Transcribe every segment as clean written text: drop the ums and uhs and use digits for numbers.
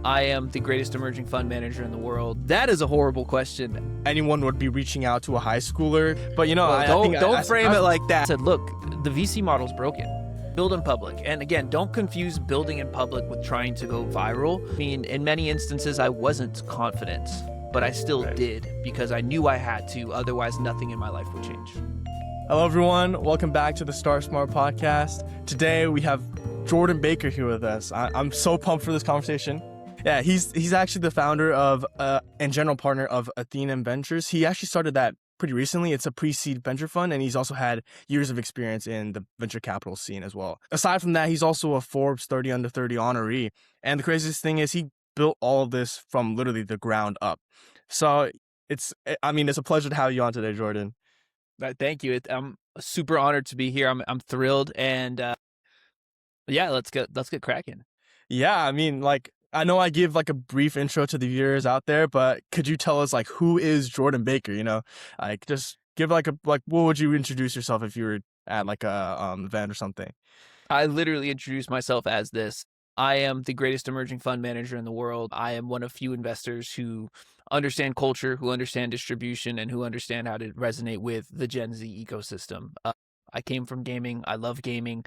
I am the greatest emerging fund manager in the world. That is a horrible question. Anyone would be reaching out to a high schooler, but don't frame it like that. I said, look, the VC model's broken. Build in public. And again, don't confuse building in public with trying to go viral. I mean, in many instances, I wasn't confident, but I still did because I knew I had to. Otherwise, nothing in my life would change. Hello, everyone. Welcome back to the Start Smart Podcast. Today, we have Jordan Baker here with us. I'm so pumped for this conversation. Yeah, he's actually the founder of and general partner of Athena Ventures. He actually started that pretty recently. It's a pre-seed venture fund, and he's also had years of experience in the venture capital scene as well. Aside from that, he's also a Forbes 30 under 30 honoree. And the craziest thing is he built all of this from literally the ground up. So it's a pleasure to have you on today, Jordan. Thank you. I'm super honored to be here. I'm thrilled, and let's get cracking. Yeah, I know I give a brief intro to the viewers out there, but could you tell us who is Jordan Baker? Just give what would you introduce yourself if you were at a event or something? I literally introduced myself as this. I am the greatest emerging fund manager in the world. I am one of few investors who understand culture, who understand distribution, and who understand how to resonate with the Gen Z ecosystem. I came from gaming. I love gaming.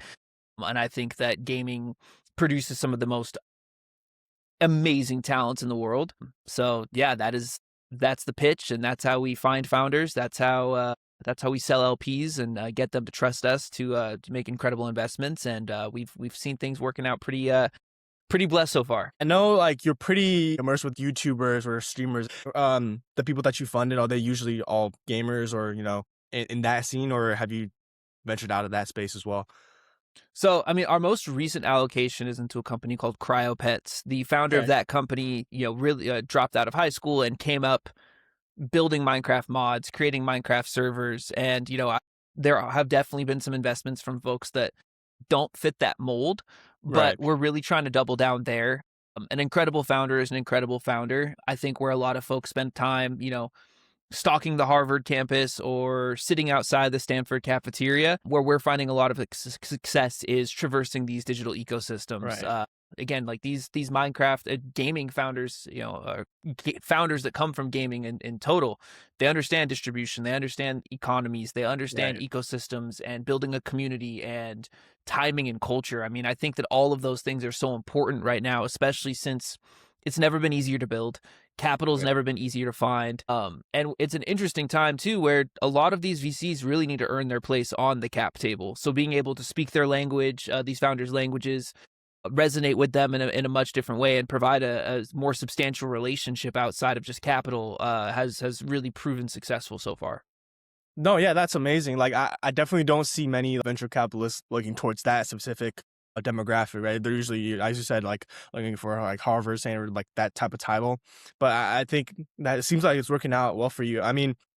And I think that gaming produces some of the most amazing talents in the world. So yeah, that's the pitch, and that's how we find founders. That's how we sell LPs and get them to trust us to make incredible investments. And we've seen things working out pretty blessed so far. I know you're pretty immersed with YouTubers or streamers. The people that you funded, are they usually all gamers or in that scene, or have you ventured out of that space as well? So, our most recent allocation is into a company called CryoPets. The founder of that company, really dropped out of high school and came up building Minecraft mods, creating Minecraft servers. And, there have definitely been some investments from folks that don't fit that mold, but we're really trying to double down there. An incredible founder is an incredible founder. I think where a lot of folks spend time, stalking the Harvard campus or sitting outside the Stanford cafeteria, where we're finding a lot of success is traversing these digital ecosystems. Again, these Minecraft gaming founders, founders that come from gaming in total, they understand distribution, they understand economies, they understand ecosystems and building a community and timing and culture. I think that all of those things are so important right now, especially since it's never been easier to build. Capital's never been easier to find. And it's an interesting time too, where a lot of these VCs really need to earn their place on the cap table. So being able to speak their language, these founders' languages, resonate with them in a much different way and provide a more substantial relationship outside of just capital has really proven successful so far. No, yeah, that's amazing. I definitely don't see many venture capitalists looking towards that specific demographic, right? They're usually, as you said, looking for Harvard, Stanford, that type of title. But I think that it seems like it's working out well for you.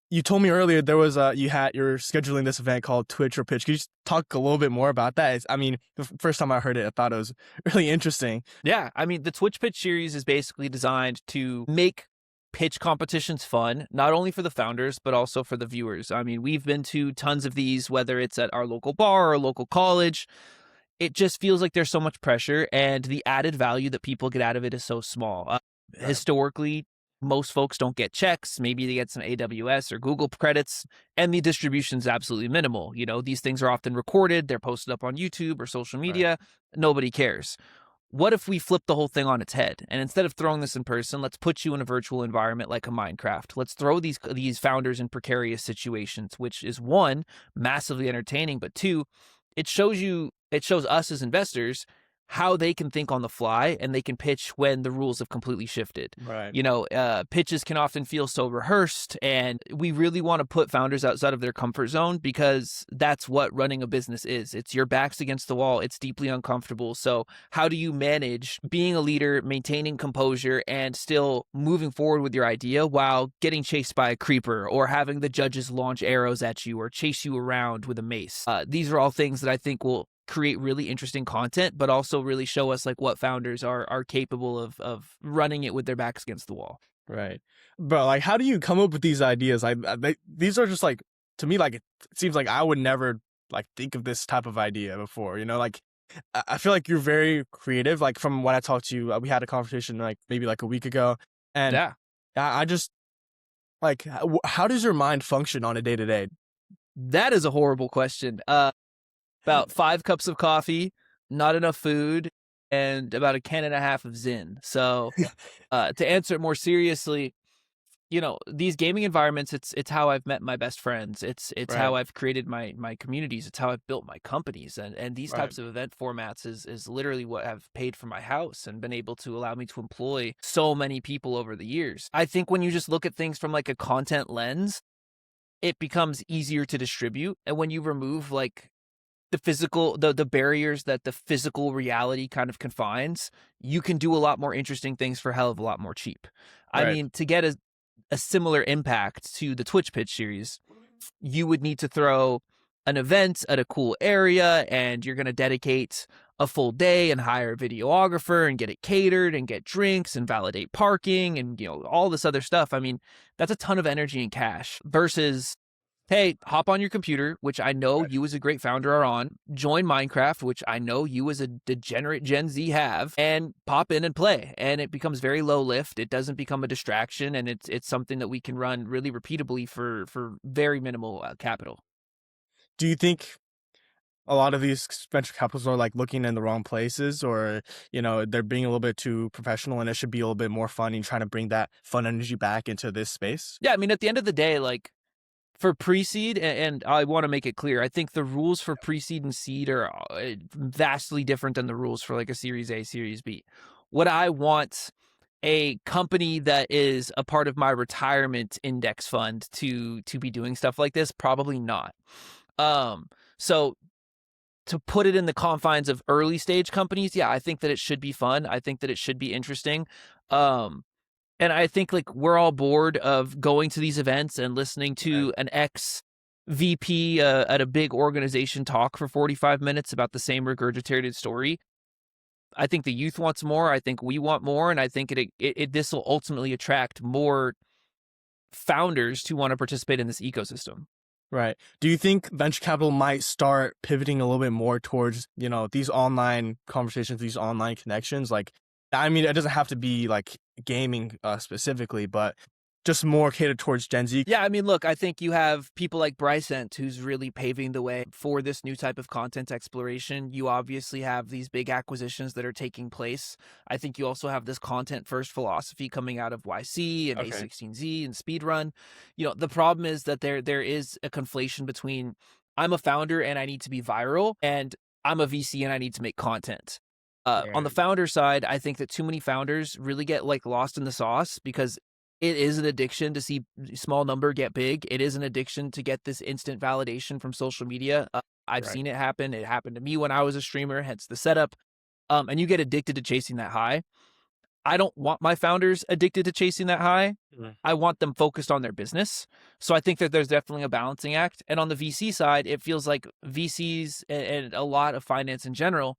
You told me earlier there was you're scheduling this event called Twitch or Pitch. Could you just talk a little bit more about that? The first time I heard it, I thought it was really interesting. Yeah, the Twitch Pitch series is basically designed to make pitch competitions fun, not only for the founders, but also for the viewers. We've been to tons of these, whether it's at our local bar or local college. It just feels like there's so much pressure, and the added value that people get out of it is so small. Historically, most folks don't get checks. Maybe they get some AWS or Google credits, and the distribution is absolutely minimal. These things are often recorded. They're posted up on YouTube or social media. Nobody cares. What if we flip the whole thing on its head? And instead of throwing this in person, let's put you in a virtual environment like a Minecraft. Let's throw these founders in precarious situations, which is one, massively entertaining, but two, it shows us as investors how they can think on the fly and they can pitch when the rules have completely shifted. Pitches can often feel so rehearsed, and we really want to put founders outside of their comfort zone because that's what running a business is. It's your back's against the wall. It's deeply uncomfortable. So how do you manage being a leader, maintaining composure, and still moving forward with your idea while getting chased by a creeper or having the judges launch arrows at you or chase you around with a mace? These are all things that I think will create really interesting content, but also really show us what founders are capable of running it with their backs against the wall. Right. But how do you come up with these ideas? These are just to me, it seems like I would never think of this type of idea before, I feel like you're very creative. Like from when I talked to you, we had a conversation like maybe like a week ago, and Yeah. I just like, how does your mind function on a day to day? That is a horrible question. About 5 cups of coffee, not enough food, and about a can and a half of Zyn. So, to answer it more seriously, these gaming environments, it's how I've met my best friends. It's Right, how I've created my communities. It's how I've built my companies. And these right. types of event formats is literally what have paid for my house and been able to allow me to employ so many people over the years. I think when you just look at things from like a content lens, it becomes easier to distribute. And when you remove like the barriers that the physical reality kind of confines, you can do a lot more interesting things for a hell of a lot more cheap. I Right. mean, to get a similar impact to the Twitch pitch series, you would need to throw an event at a cool area, and you're going to dedicate a full day and hire a videographer and get it catered and get drinks and validate parking and all this other stuff. I mean, that's a ton of energy and cash versus, hey, hop on your computer, which I know Right. you as a great founder are on, join Minecraft, which I know you as a degenerate Gen Z have, and pop in and play. And it becomes very low lift. It doesn't become a distraction, and it's something that we can run really repeatably for very minimal capital. Do you think a lot of these venture capitalists are like looking in the wrong places, or they're being a little bit too professional, and it should be a little bit more fun and trying to bring that fun energy back into this space? Yeah, I mean, at the end of the day, like for pre-seed, and I want to make it clear, I think the rules for pre-seed and seed are vastly different than the rules for like a Series A, Series B. What I want a company that is a part of my retirement index fund to be doing stuff like this, probably not. So to put it in the confines of early stage companies, yeah, I think that it should be fun. I think that it should be interesting. Um, and I think like we're all bored of going to these events and listening Right. to an ex VP at a big organization talk for 45 minutes about the same regurgitated story. I think the youth wants more. I think we want more, and I think this will ultimately attract more founders to want to participate in this ecosystem. Right. Do you think venture capital might start pivoting a little bit more towards, these online conversations, these online connections? Like, I mean, it doesn't have to be like gaming specifically, but just more catered towards Gen Z. Yeah, I mean, look, I think you have people like Brycent who's really paving the way for this new type of content exploration. You obviously have these big acquisitions that are taking place. I think you also have this content first philosophy coming out of YC and Okay. A16Z and Speedrun. The problem is that there is a conflation between I'm a founder and I need to be viral, and I'm a VC and I need to make content. On the Right. founder side, I think that too many founders really get like lost in the sauce because it is an addiction to see small number get big. It is an addiction to get this instant validation from social media. I've Right. seen it happen. It happened to me when I was a streamer, hence the setup. And you get addicted to chasing that high. I don't want my founders addicted to chasing that high. Mm. I want them focused on their business. So I think that there's definitely a balancing act. And on the VC side, it feels like VCs and a lot of finance in general,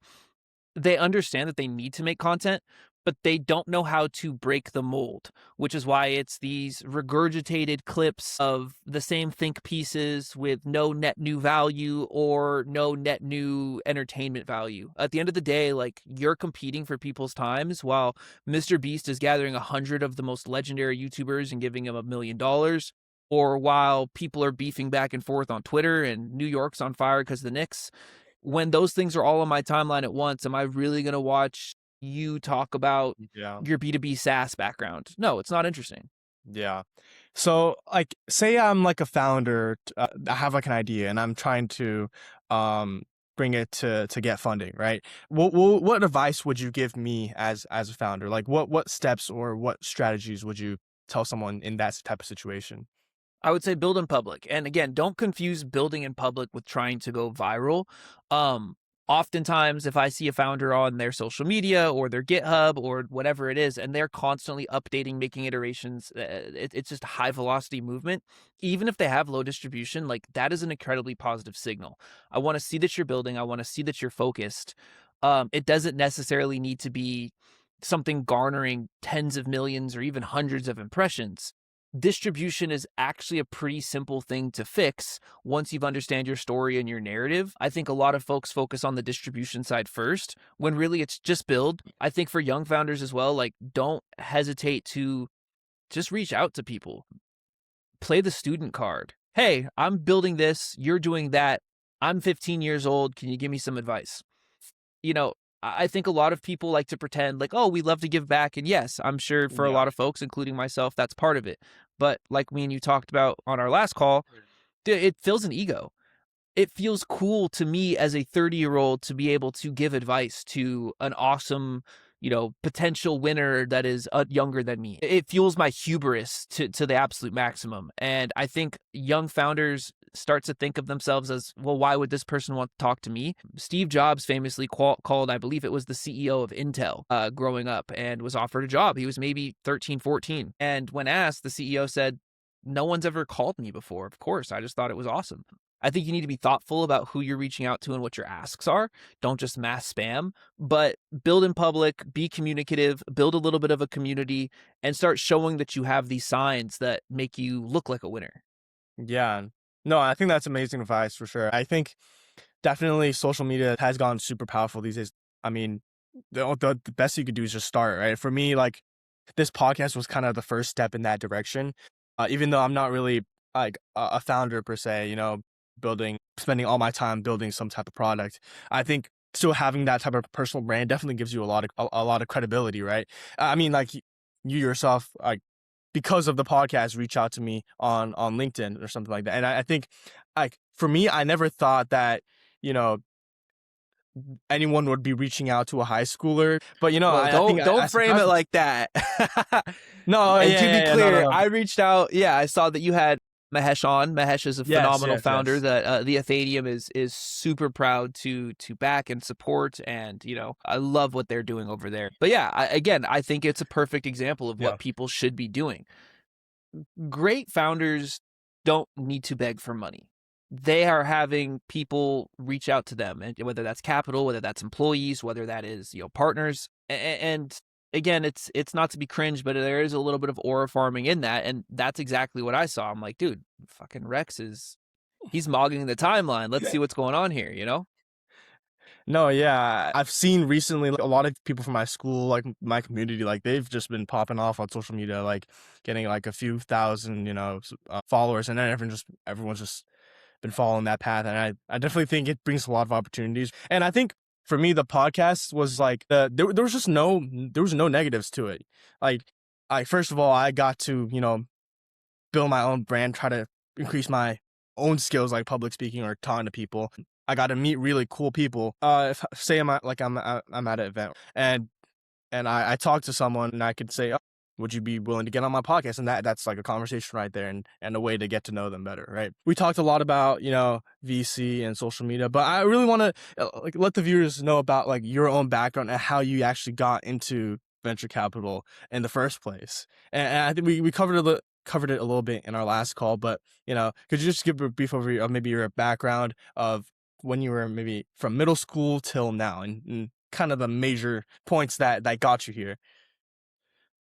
they understand that they need to make content, but they don't know how to break the mold, which is why it's these regurgitated clips of the same think pieces with no net new value or no net new entertainment value. At the end of the day, like you're competing for people's times while Mr. Beast is gathering 100 of the most legendary YouTubers and giving them $1 million. Or while people are beefing back and forth on Twitter and New York's on fire because of the Knicks, when those things are all on my timeline at once, am I really going to watch you talk about Yeah. your B2B SaaS background? No, it's not interesting. Yeah. So, like, say I'm like a founder, I have like an idea, and I'm trying to bring it to get funding, right? What advice would you give me as a founder? Like, what steps or what strategies would you tell someone in that type of situation? I would say build in public. And again, don't confuse building in public with trying to go viral. Oftentimes, if I see a founder on their social media or their GitHub or whatever it is, and they're constantly updating, making iterations, it's just high velocity movement. Even if they have low distribution, like that is an incredibly positive signal. I want to see that you're building. I want to see that you're focused. It doesn't necessarily need to be something garnering tens of millions or even hundreds of impressions. distribution is actually a pretty simple thing to fix once you've understand your story and your narrative. I think a lot of folks focus on the distribution side first, when really it's just build. I think for young founders as well, like, don't hesitate to just reach out to people. Play the student card. Hey, I'm building this, you're doing that. I'm 15 years old. Can you give me some advice? I think a lot of people like to pretend like, oh, we love to give back. And yes, I'm sure for a lot of folks, including myself, that's part of it. But like me and you talked about on our last call, it fills an ego. It feels cool to me as a 30-year-old to be able to give advice to an awesome, potential winner that is younger than me. It fuels my hubris to the absolute maximum. And I think young founders start to think of themselves as, well, why would this person want to talk to me? Steve Jobs famously called, I believe it was the CEO of Intel growing up, and was offered a job. He was maybe 13, 14. And when asked, the CEO said, no one's ever called me before. Of course, I just thought it was awesome. I think you need to be thoughtful about who you're reaching out to and what your asks are. Don't just mass spam, but build in public, be communicative, build a little bit of a community, and start showing that you have these signs that make you look like a winner. Yeah. No, I think that's amazing advice for sure. I think definitely social media has gone super powerful these days. I mean, the best you could do is just start, right? For me, like, this podcast was kind of the first step in that direction. Even though I'm not really like a founder per se, spending all my time building some type of product, I think still having that type of personal brand definitely gives you a lot of credibility, right? I mean, like, you yourself, like, because of the podcast, reach out to me on LinkedIn or something like that. And I think, like, for me, I never thought that, anyone would be reaching out to a high schooler. But, don't frame it like that. No, and to be clear, no. I reached out. Yeah, I saw that you had Mahesh on. Mahesh is a phenomenal founder that the Athenium is super proud to back and support, and I love what they're doing over there. But yeah, I think it's a perfect example of what people should be doing. Great founders don't need to beg for money. They are having people reach out to them, and whether that's capital, whether that's employees, whether that is partners, and again, it's not to be cringe, but there is a little bit of aura farming in that. And that's exactly what I saw. I'm like, dude, fucking Rex he's mogging the timeline. Let's see what's going on here, No, yeah. I've seen recently, like, a lot of people from my school, like my community, like, they've just been popping off on social media, like getting like a few thousand, followers. And then everyone's just been following that path. And I definitely think it brings a lot of opportunities. And I think, for me, the podcast was like there was no negatives to it. Like, first of all, I got to build my own brand, try to increase my own skills, like public speaking or talking to people. I got to meet really cool people. If say I'm at an event and I talk to someone and I could say, oh, would you be willing to get on my podcast? And that's like a conversation right there, and a way to get to know them better, right? We talked a lot about, VC and social media, but I really want to let the viewers know about like your own background and how you actually got into venture capital in the first place. And I think we covered it a little bit in our last call, but could you just give a brief overview of maybe your background of when you were maybe from middle school till now, and kind of the major points that got you here?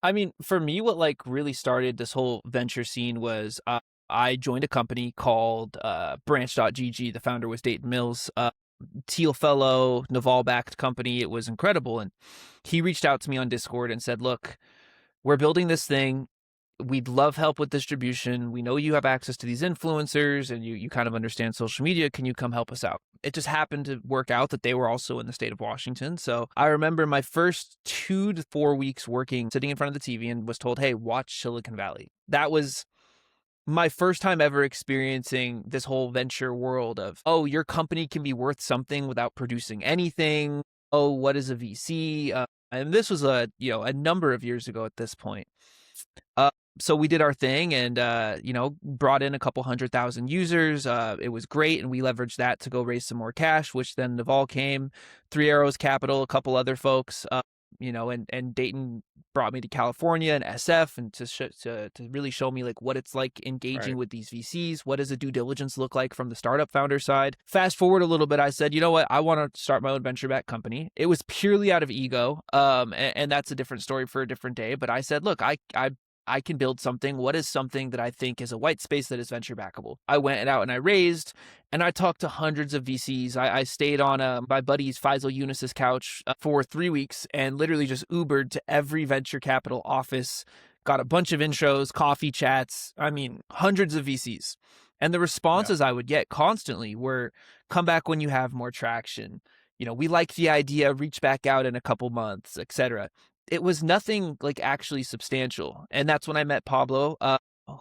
I mean, for me, what like really started this whole venture scene was I joined a company called Branch.gg. The founder was Dayton Mills, Teal Fellow, Naval-backed company. It was incredible. And he reached out to me on Discord and said, look, we're building this thing. We'd love help with distribution. We know you have access to these influencers and you kind of understand social media. Can you come help us out? It just happened to work out that they were also in the state of Washington. So I remember my first 2 to 4 weeks sitting in front of the TV, and was told, hey, watch Silicon Valley. That was my first time ever experiencing this whole venture world of, oh, your company can be worth something without producing anything. Oh, what is a VC? And this was a number of years ago at this point. So we did our thing and, brought in a couple 100,000 users. It was great. And we leveraged that to go raise some more cash, which then Naval came, Three Arrows Capital, a couple other folks, and Dayton brought me to California and SF and to really show me like what it's like engaging with these VCs. What does a due diligence look like from the startup founder side? Fast forward a little bit, I said, you know what? I want to start my own venture-backed company. It was purely out of ego. And that's a different story for a different day. But I said, look, I I can build something. What is something that I think is a white space that is venture backable? I went out and I raised, and I talked to hundreds of VCs. I stayed on my buddy's Faisal Yunus's couch for 3 weeks and literally just Ubered to every venture capital office, got a bunch of intros, coffee chats. I mean, hundreds of VCs. And the responses I would get constantly were, come back when you have more traction. We like the idea, reach back out in a couple months, etc. It was nothing like actually substantial. And that's when I met Pablo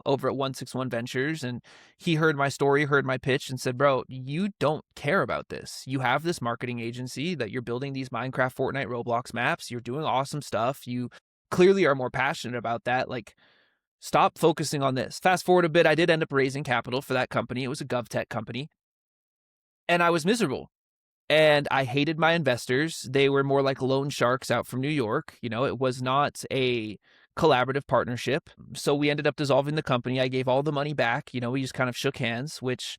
over at 161 Ventures. And he heard my story, heard my pitch, and said, bro, you don't care about this. You have this marketing agency that you're building these Minecraft, Fortnite, Roblox maps. You're doing awesome stuff. You clearly are more passionate about that. Like, stop focusing on this. Fast forward a bit, I did end up raising capital for that company. It was a GovTech company. And I was miserable. And I hated my investors. They were more like loan sharks out from New York. It was not a collaborative partnership. So we ended up dissolving the company. I gave all the money back. We just kind of shook hands, which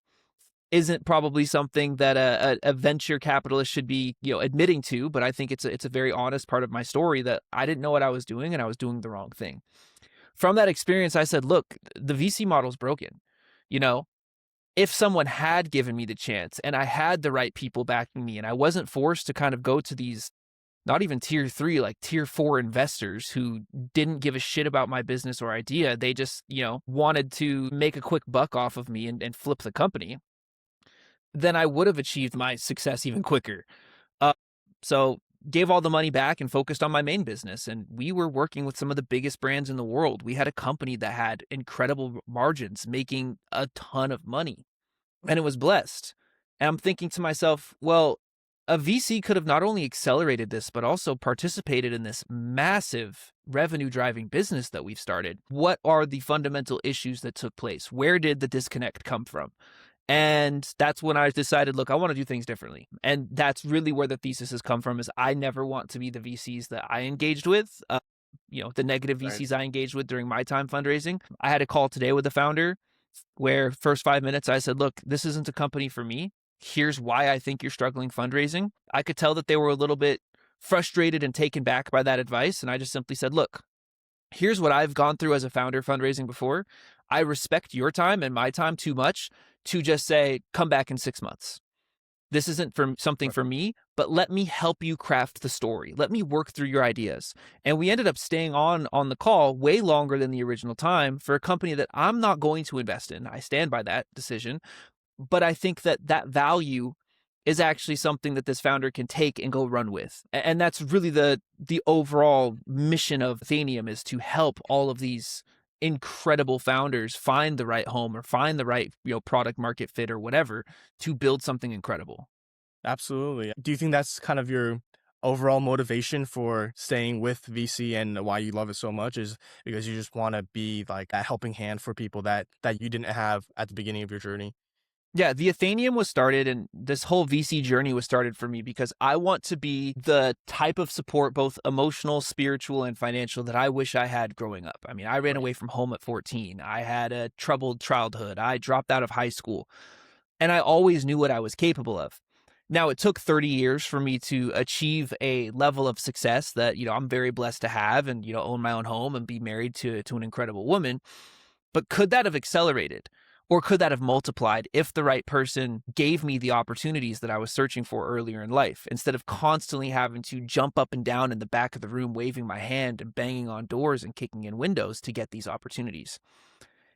isn't probably something that a venture capitalist should be, admitting to. But I think it's a very honest part of my story that I didn't know what I was doing and I was doing the wrong thing. From that experience, I said, look, the VC model's broken. If someone had given me the chance and I had the right people backing me and I wasn't forced to kind of go to these, not even tier 3, like tier 4 investors who didn't give a shit about my business or idea. They just, wanted to make a quick buck off of me and flip the company. Then I would have achieved my success even quicker. So gave all the money back and focused on my main business. And we were working with some of the biggest brands in the world. We had a company that had incredible margins, making a ton of money, and it was blessed. And I'm thinking to myself, well, a VC could have not only accelerated this, but also participated in this massive revenue driving business that we've started. What are the fundamental issues that took place? Where did the disconnect come from? And that's when I decided, look, I want to do things differently. And that's really where the thesis has come from, is I never want to be the VCs that I engaged with, the negative VCs I engaged with during my time fundraising. I had a call today with the founder where first 5 minutes I said, look, this isn't a company for me. Here's why I think you're struggling fundraising. I could tell that they were a little bit frustrated and taken back by that advice. And I just simply said, look, here's what I've gone through as a founder fundraising before. I respect your time and my time too much to just say, come back in 6 months. This isn't something for me, but let me help you craft the story. Let me work through your ideas. And we ended up staying on the call way longer than the original time for a company that I'm not going to invest in. I stand by that decision. But I think that value is actually something that this founder can take and go run with. And that's really the overall mission of Athenium, is to help all of these incredible founders find the right home or find the right product market fit or whatever to build something incredible. Absolutely. Do you think that's kind of your overall motivation for staying with VC and why you love it so much, is because you just want to be like a helping hand for people that you didn't have at the beginning of your journey? Yeah, the Athenium was started, and this whole VC journey was started for me because I want to be the type of support, both emotional, spiritual, and financial, that I wish I had growing up. I mean, I ran away from home at 14. I had a troubled childhood. I dropped out of high school, and I always knew what I was capable of. Now, it took 30 years for me to achieve a level of success that, I'm very blessed to have, and, own my own home and be married to an incredible woman. But could that have accelerated? Or could that have multiplied if the right person gave me the opportunities that I was searching for earlier in life, instead of constantly having to jump up and down in the back of the room, waving my hand and banging on doors and kicking in windows to get these opportunities?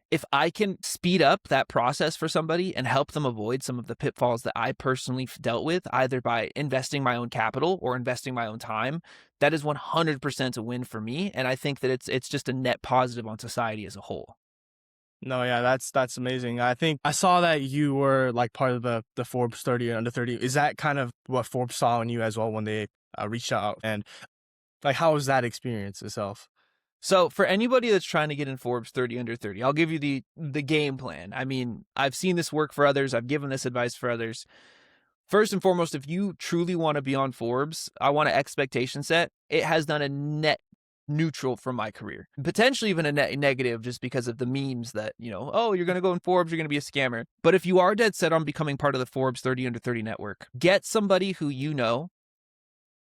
If I can speed up that process for somebody and help them avoid some of the pitfalls that I personally dealt with, either by investing my own capital or investing my own time, that is 100% a win for me. And I think that it's just a net positive on society as a whole. No, yeah, that's amazing. I think I saw that you were like part of the Forbes 30 and under 30. Is that kind of what Forbes saw in you as well when they reached out? And like, how was that experience itself? So for anybody that's trying to get in Forbes 30 under 30, I'll give you the game plan. I mean, I've seen this work for others. I've given this advice for others. First and foremost, if you truly want to be on Forbes, I want an expectation set. It has done a net neutral for my career, potentially even a net negative, just because of the memes that, oh, you're going to go in Forbes, you're going to be a scammer. But if you are dead set on becoming part of the Forbes 30 under 30 network, get somebody who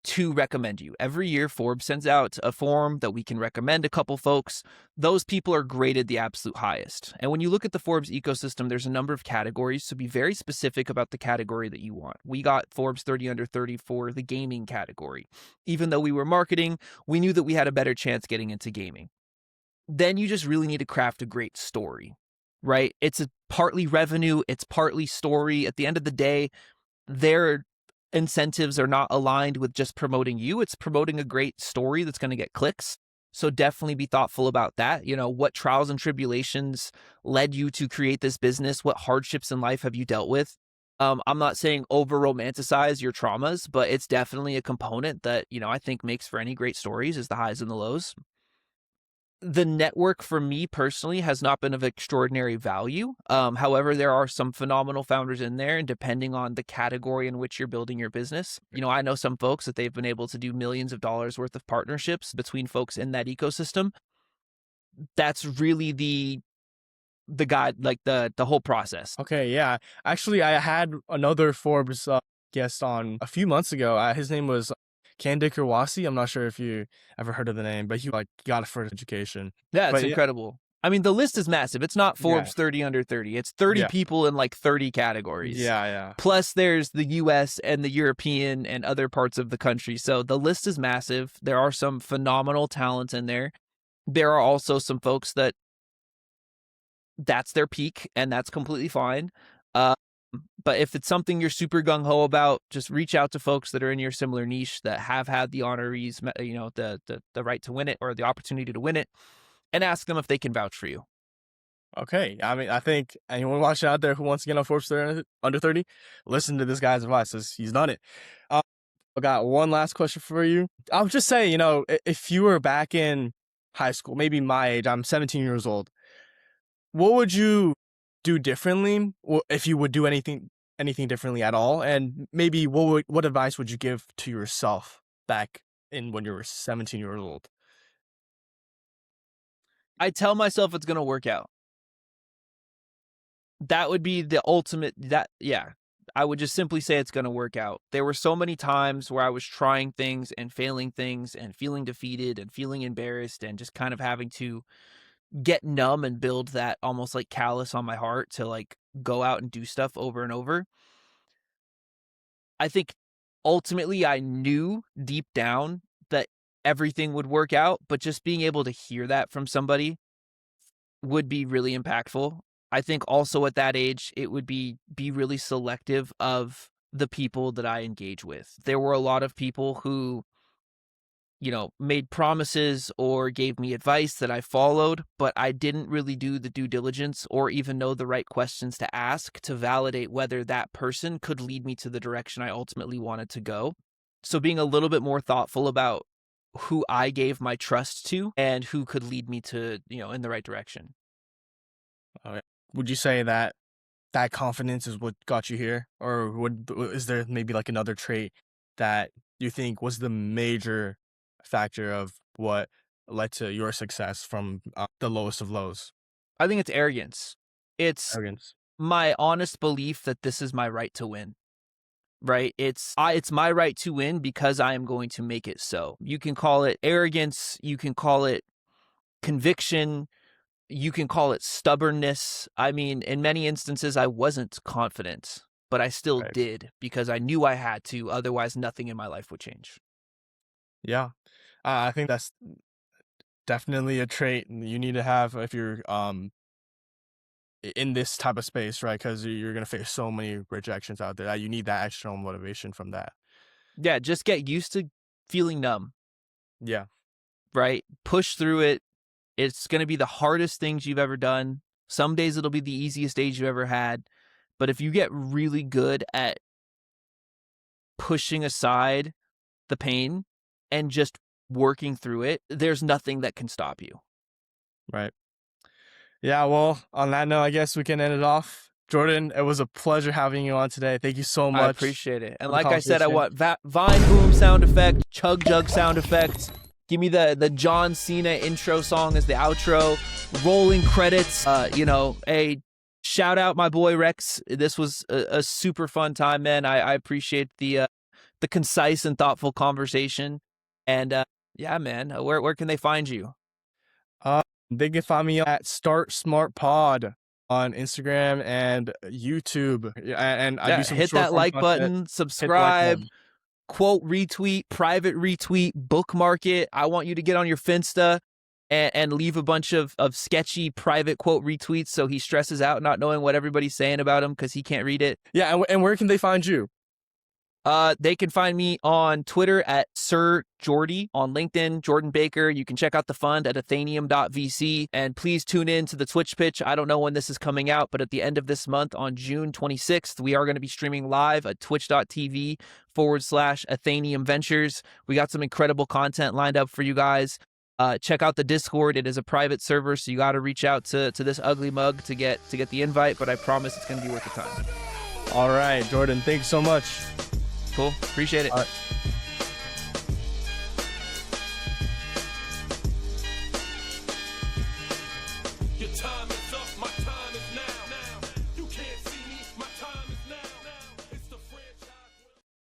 to recommend you. Every year, Forbes sends out a form that we can recommend a couple folks. Those people are graded the absolute highest. And when you look at the Forbes ecosystem, there's a number of categories. So be very specific about the category that you want. We got Forbes 30 under 30 for the gaming category. Even though we were marketing, we knew that we had a better chance getting into gaming. Then you just really need to craft a great story, right? It's partly revenue, it's partly story. At the end of the day, their incentives are not aligned with just promoting you. It's promoting a great story that's going to get clicks. So definitely be thoughtful about that. What trials and tribulations led you to create this business? What hardships in life have you dealt with? I'm not saying over romanticize your traumas, but it's definitely a component that, I think makes for any great stories is the highs and the lows. The network for me personally has not been of extraordinary value. However, there are some phenomenal founders in there, and depending on the category in which you're building your business, I know some folks that they've been able to do millions of dollars worth of partnerships between folks in that ecosystem. That's really the guide, like the whole process. Okay, yeah. Actually, I had another Forbes guest on a few months ago. His name was Kandik Wasi. I'm not sure if you ever heard of the name, but he got it for his education. Yeah, it's But incredible. I mean, the list is massive. It's not Forbes 30 under 30. It's 30 Yeah. people in like 30 categories. Yeah. Plus there's the US and the European and other parts of the country. So the list is massive. There are some phenomenal talents in there. There are also some folks that's their peak, and that's completely fine. But if it's something you're super gung-ho about, just reach out to folks that are in your similar niche that have had the honorees, the right to win it or the opportunity to win it, and ask them if they can vouch for you. Okay. I mean, I think anyone watching out there who wants to get on Forbes 30 under 30, listen to this guy's advice. He's done it. I got one last question for you. I'll just say, if you were back in high school, maybe my age, I'm 17 years old, what would you do differently, or if you would do anything differently at all? And maybe what advice would you give to yourself back in when you were 17 years old? I tell myself it's going to work out. That would be the ultimate, I would just simply say it's going to work out. There were so many times where I was trying things and failing things and feeling defeated and feeling embarrassed and just kind of having to get numb and build that almost like callus on my heart to like go out and do stuff over and over. I think ultimately I knew deep down that everything would work out, but just being able to hear that from somebody would be really impactful. I think also at that age, it would be really selective of the people that I engage with. There were a lot of people who made promises or gave me advice that I followed, but I didn't really do the due diligence or even know the right questions to ask to validate whether that person could lead me to the direction I ultimately wanted to go. So being a little bit more thoughtful about who I gave my trust to and who could lead me to, in the right direction. Would you say that confidence is what got you here? Or is there maybe like another trait that you think was the major factor of what led to your success from the lowest of lows? I think it's arrogance. It's Arrogance. my honest belief that this is my right to win, right? It's my right to win because I am going to make it so. You can call it arrogance. You can call it conviction. You can call it stubbornness. I mean, in many instances, I wasn't confident, but I still Right. did because I knew I had to. Otherwise, nothing in my life would change. Yeah. I think that's definitely a trait you need to have if you're in this type of space, right? Because you're going to face so many rejections out there. You need that external motivation from that. Yeah, just get used to feeling numb, Yeah. right? Push through it. It's going to be the hardest things you've ever done. Some days it'll be the easiest days you've ever had. But if you get really good at pushing aside the pain and just working through it, there's nothing that can stop you. Right. Yeah, well, on that note, I guess we can end it off. Jordan, it was a pleasure having you on today. Thank you so much. I appreciate it. And for the like I said, I conversation. want Vine boom sound effect, chug jug sound effect. Give me the John Cena intro song as the outro. Rolling credits. A shout out my boy Rex. This was a super fun time, man. I appreciate the the concise and thoughtful conversation. And yeah, man, where can they find you? They can find me at Start Smart Pod on Instagram and YouTube. And I do some hit that like button, subscribe, quote retweet, private retweet, bookmark it. I want you to get on your Finsta and leave a bunch of sketchy private quote retweets so he stresses out not knowing what everybody's saying about him because he can't read it. Yeah, and where can they find you? They can find me on Twitter at Sir Jordy, on LinkedIn, Jordan Baker. You can check out the fund at athenium.vc. And please tune in to the Twitch pitch. I don't know when this is coming out, but at the end of this month on June 26th, we are going to be streaming live at twitch.tv/Athenium Ventures. We got some incredible content lined up for you guys. Check out the Discord. It is a private server, so you got to reach out to this ugly mug to get the invite, but I promise it's going to be worth the time. All right, Jordan, thanks so much. Cool. Appreciate it. All right.